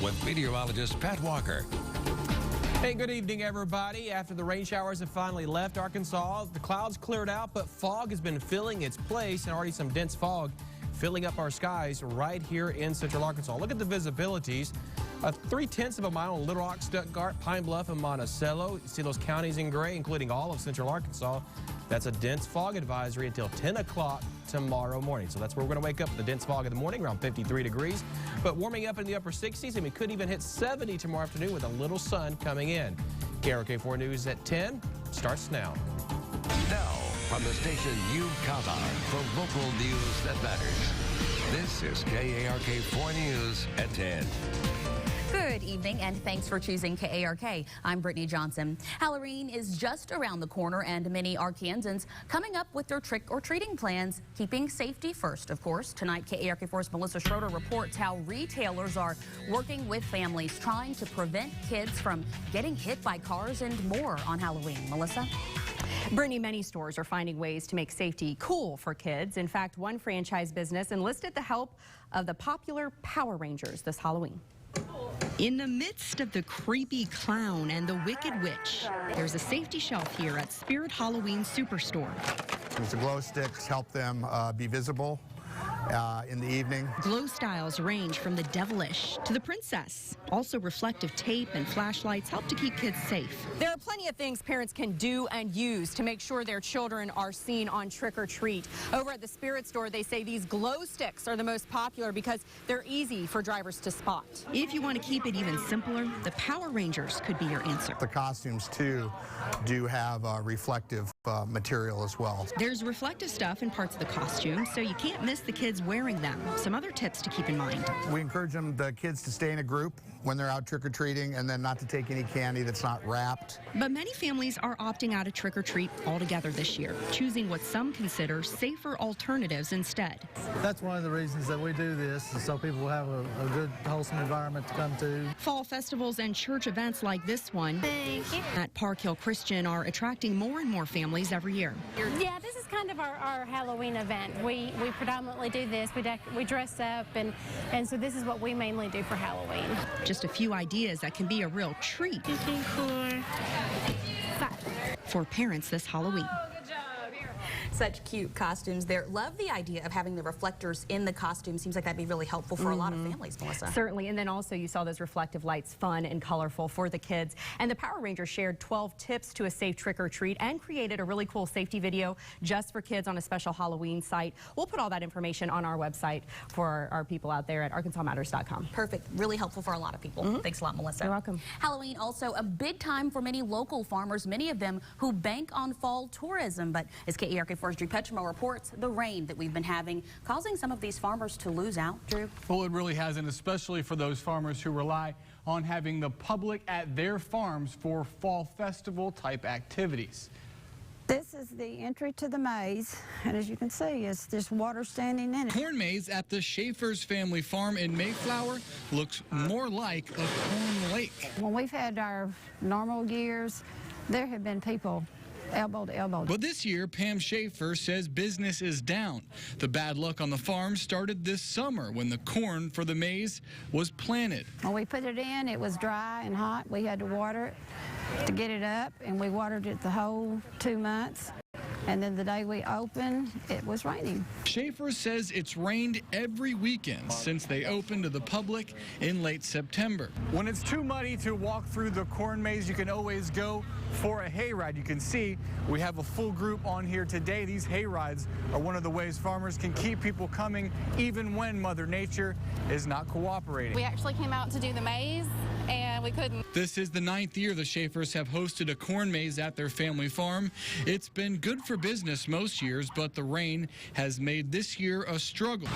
with meteorologist Pat Walker. Hey, good evening, everybody. After the rain showers have finally left Arkansas, the clouds cleared out, but fog has been filling its place, and already some dense fog filling up our skies right here in central Arkansas. Look at the visibilities. 3/10 of a mile in Little Rock, Stuttgart, Pine Bluff, and Monticello. You see those counties in gray, including all of central Arkansas. That's a dense fog advisory until 10 o'clock tomorrow morning. So that's where we're going to wake up with the dense fog in the morning, around 53 degrees. But warming up in the upper 60s, and we could even hit 70 tomorrow afternoon with a little sun coming in. KARK-4 News at 10 starts now. Now, from the station you count on for local news that matters, this is KARK-4 News at 10. Good evening, and thanks for choosing KARK. I'm Brittany Johnson. Halloween is just around the corner, and many Arkansans coming up with their trick-or-treating plans, keeping safety first, of course. Tonight, KARK-4's Melissa Schroeder reports how retailers are working with families, trying to prevent kids from getting hit by cars and more on Halloween. Melissa? Brittany, many stores are finding ways to make safety cool for kids. In fact, one franchise business enlisted the help of the popular Power Rangers this Halloween. In the midst of the creepy clown and the wicked witch, there's a safety shelf here at Spirit Halloween Superstore. The glow sticks help them be visible in the evening. Glow styles range from the devilish to the princess. Also, reflective tape and flashlights help to keep kids safe. There are plenty of things parents can do and use to make sure their children are seen on Trick or Treat. Over at the Spirit store, they say these glow sticks are the most popular because they're easy for drivers to spot. If you want to keep it even simpler, the Power Rangers could be your answer. The costumes, too, do have reflective material as well. There's reflective stuff in parts of the costume, so you can't miss the kids wearing them. Some other tips to keep in mind. We encourage the kids to stay in a group when they're out trick-or-treating, and then not to take any candy that's not wrapped. But many families are opting out of trick-or-treat altogether this year, choosing what some consider safer alternatives instead. That's one of the reasons that we do this, is so people will have a good, wholesome environment to come to. Fall festivals and church events like this one at Park Hill Christian are attracting more and more families every year. Yeah, this is kind of our Halloween event. We predominantly do this. We dress up, and so this is what we mainly do for Halloween. Just a few ideas that can be a real treat for parents this Halloween. Such cute costumes there. Love the idea of having the reflectors in the costume. Seems like that'd be really helpful for a lot of families, Melissa. Certainly, and then also you saw those reflective lights, fun and colorful for the kids. And the Power Rangers shared 12 tips to a safe trick-or-treat and created a really cool safety video just for kids on a special Halloween site. We'll put all that information on our website for our people out there at arkansasmatters.com. Perfect. Really helpful for a lot of people. Thanks a lot, Melissa. You're welcome. Halloween also a big time for many local farmers, many of them who bank on fall tourism. But as KARK-4's Drew Petrimo reports, the rain that we've been having causing some of these farmers to lose out. Drew? Well, it really hasn't, especially for those farmers who rely on having the public at their farms for fall festival type activities. This is the entry to the maze, and as you can see, it's just water standing in it. Corn maze at the Schaefer's family farm in Mayflower looks more like a corn lake. When we've had our normal years, there have been people elbow to elbow. But this year, Pam Schaefer says business is down. The bad luck on the farm started this summer when the corn for the maze was planted. When we put it in, it was dry and hot. We had to water it to get it up, and we watered it the whole 2 months. And then the day we opened, it was raining. Schaefer says it's rained every weekend since they opened to the public in late September. When it's too muddy to walk through the corn maze, you can always go for a hayride. You can see we have a full group on here today. These hayrides are one of the ways farmers can keep people coming even when Mother Nature is not cooperating. We actually came out to do the maze, and we couldn't. This is the 9th year the Schaefers have hosted a corn maze at their family farm. It's been good for business most years, but the rain has made this year a struggle.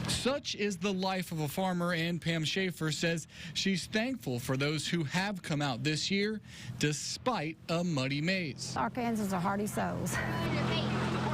Such is the life of a farmer, and Pam Schaefer says she's thankful for those who have come out this year, despite a muddy maze. Arkansans are hardy souls.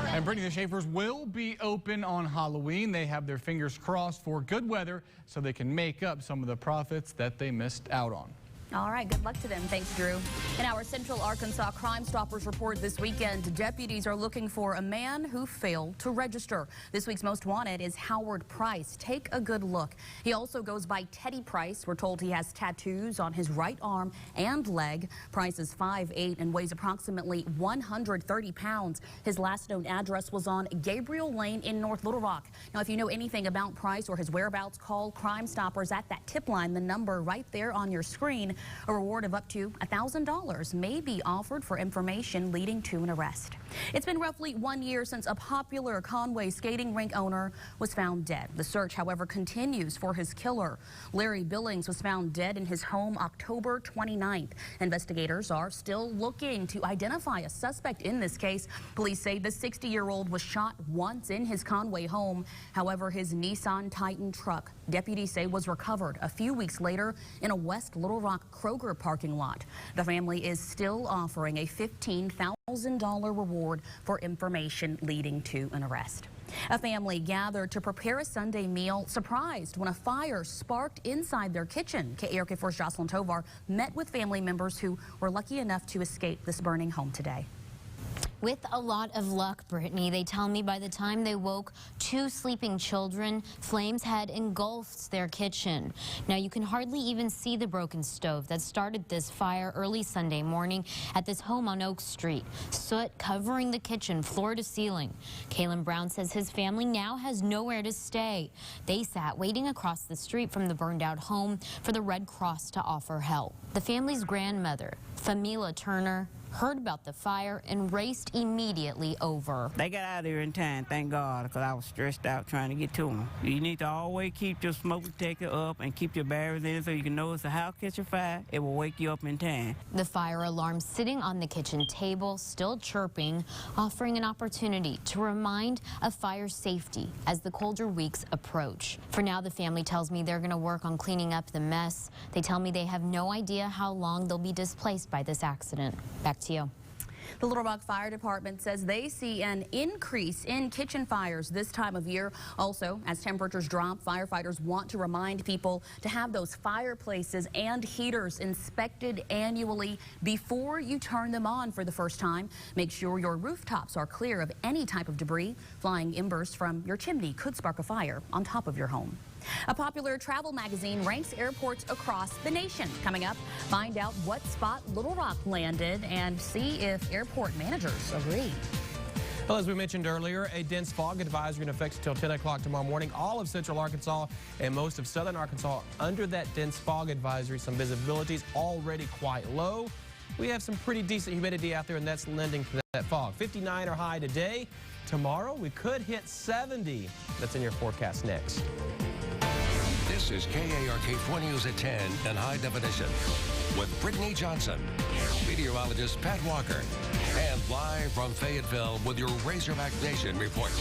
And Brittany, the Schaefers will be open on Halloween. They have their fingers crossed for good weather so they can make up some of the profits that they missed out on. All right, good luck to them. Thanks, Drew. In our Central Arkansas Crime Stoppers report this weekend, deputies are looking for a man who failed to register. This week's most wanted is Howard Price. Take a good look. He also goes by Teddy Price. We're told he has tattoos on his right arm and leg. Price is 5'8" and weighs approximately 130 pounds. His last known address was on Gabriel Lane in North Little Rock. Now, if you know anything about Price or his whereabouts, call Crime Stoppers at that tip line, the number right there on your screen. A reward of up to $1,000 may be offered for information leading to an arrest. It's been roughly 1 year since a popular Conway skating rink owner was found dead. The search, however, continues for his killer. Larry Billings was found dead in his home October 29th. Investigators are still looking to identify a suspect in this case. Police say the 60-year-old was shot once in his Conway home. However, his Nissan Titan truck, deputies say, was recovered a few weeks later in a West Little Rock Kroger parking lot. The family is still offering a $15,000 reward for information leading to an arrest. A family gathered to prepare a Sunday meal, surprised when a fire sparked inside their kitchen. KARK-4's Jocelyn Tovar met with family members who were lucky enough to escape this burning home today. With a lot of luck, Brittany, they tell me by the time they woke 2 sleeping children, flames had engulfed their kitchen. Now, you can hardly even see the broken stove that started this fire early Sunday morning at this home on Oak Street. Soot covering the kitchen floor to ceiling. Kalen Brown says his family now has nowhere to stay. They sat waiting across the street from the burned out home for the Red Cross to offer help. The family's grandmother, Famila Turner, heard about the fire and raced immediately over. They got out of there in time, thank God, because I was stressed out trying to get to them. You need to always keep your smoke detector up and keep your barriers in so you can know if the house catches fire, it will wake you up in time. The fire alarm sitting on the kitchen table, still chirping, offering an opportunity to remind of fire safety as the colder weeks approach. For now, the family tells me they're going to work on cleaning up the mess. They tell me they have no idea how long they'll be displaced by this accident. Back to you. The Little Rock Fire Department says they see an increase in kitchen fires this time of year. Also, as temperatures drop, firefighters want to remind people to have those fireplaces and heaters inspected annually before you turn them on for the first time. Make sure your rooftops are clear of any type of debris. Flying embers from your chimney could spark a fire on top of your home. A popular travel magazine ranks airports across the nation. Coming up, find out what spot Little Rock landed and see if airport managers agree. Well, as we mentioned earlier, a dense fog advisory in effect until 10 o'clock tomorrow morning. All of central Arkansas and most of southern Arkansas under that dense fog advisory. Some visibility is already quite low. We have some pretty decent humidity out there, and that's lending to that fog. 59 are high today. Tomorrow, we could hit 70. That's in your forecast next. This is KARK-4 News at 10 and high definition with Brittany Johnson, meteorologist Pat Walker, and live from Fayetteville with your Razorback Nation report.